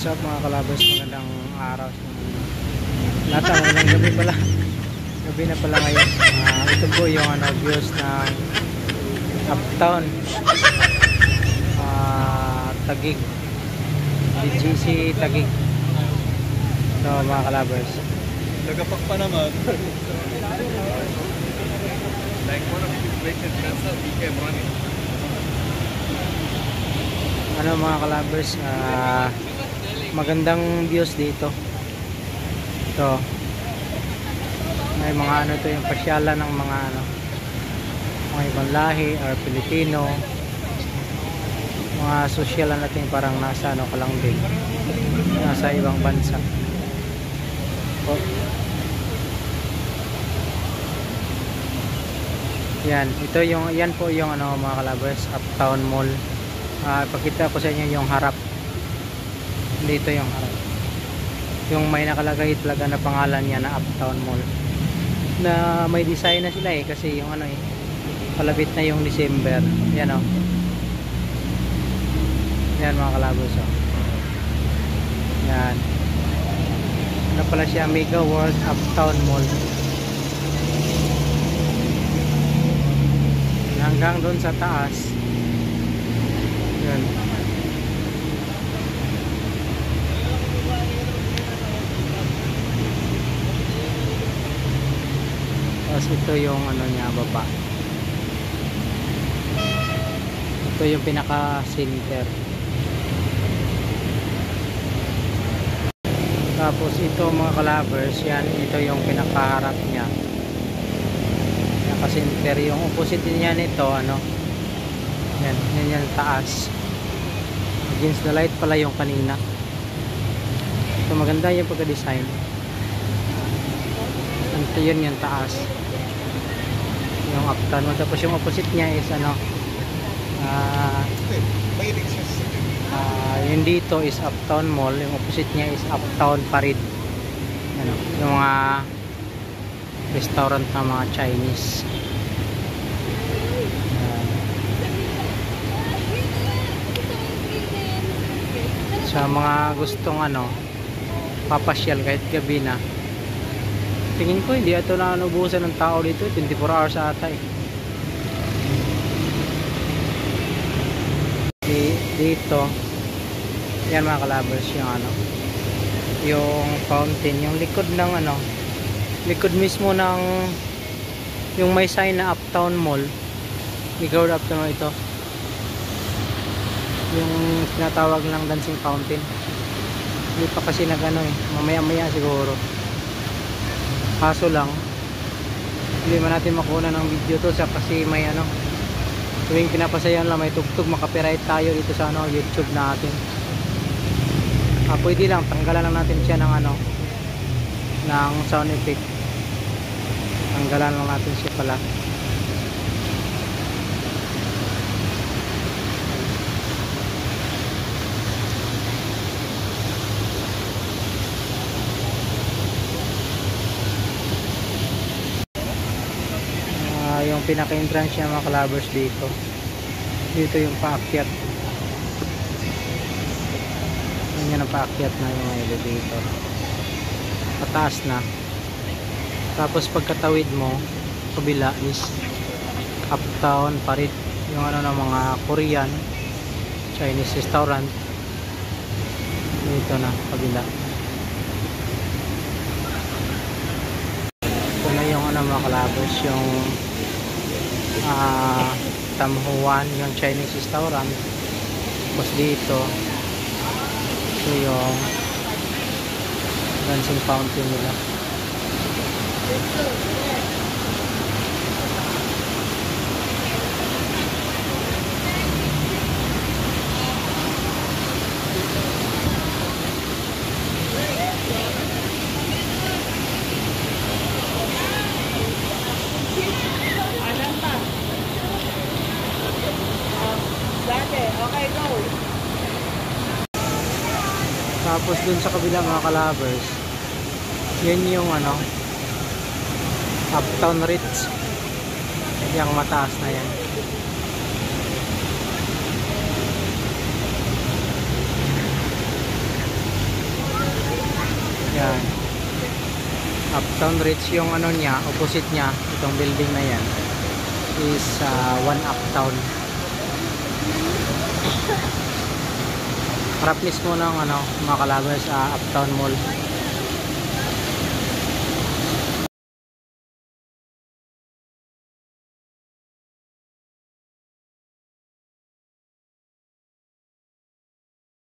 What's up mga kalabers, magandang araw sa lahat. Magandang gabi pala. Gabi na pala ngayon. Ito po yung views ng Uptown Taguig, BGC Taguig. Ito mga kalabers. Nagapak pa naman. Like one of these places cancel, we kept running. Ano mga kalabers, magandang views dito. Ito may mga ito yung pasyalan ng mga mga ibang lahi or Pilipino, mga social natin, parang nasa ka lang din, nasa ibang bansa. Yan po yung mga kalabers, Uptown Mall. Ipakita ko sa inyo yung harap. Dito yung harap, yung may nakalagay talaga na pangalan niya na Uptown Mall, na may design na sila kasi yung palapit na yung December. Yan yan mga kalabos. Yan pala siya, Mega World Uptown Mall. Hanggang doon sa taas. Yan. Tapos ito yung niya baba. Ito yung pinaka center. Tapos ito mga kalabers, yan, ito yung pinakaharap niya, pinaka center. Yung opposite niya nito yan taas. Against the light pala yung kanina. Ito maganda yung pagka-design. Ito yun yung taas, yung Uptown. Tapos yung opposite niya is yung dito is Uptown Mall. Yung opposite niya is Uptown Parid. Yung mga restaurant na mga Chinese. Sa mga gustong papasyal kahit gabi na, tingin ko hindi ito na ubusan ng tao dito. 24 hours ata dito. Yan mga kalabers, yung fountain, yung likod ng likod mismo ng yung may sign na Uptown Mall. Mega World Uptown Mall ito. Yung tinatawag lang dancing fountain. Hindi pa kasi mamaya siguro. Kaso lang hindi man natin makuha ng video to kasi may tuwing pinapasayan lang may tugtog, makapiright tayo dito sa YouTube natin. Pwede lang tanggalan lang natin siya ng ng sound effect. Tanggalan lang natin siya pala. Yung pinaka-entrance niya mga kalabers dito yung paakyat. Yan ang paakyat na yung elevator, pataas na. Tapos pagkatawid mo kabila is Uptown Parid, yung ng mga Korean Chinese restaurant. Dito na kabila. Ito na yung mga kalabers, yung Tamhuan, yung Chinese restaurant. Tapos dito ito yung dancing fountain nila. Okay, go. Tapos dun sa kabila mga kalabers, yan yung Uptown Ritz, yung mataas na yan. Uptown Ritz yung ano niya, opposite niya, itong building na yan is One Uptown. Harap mismo ng ano, mga kalabas sa Uptown Mall.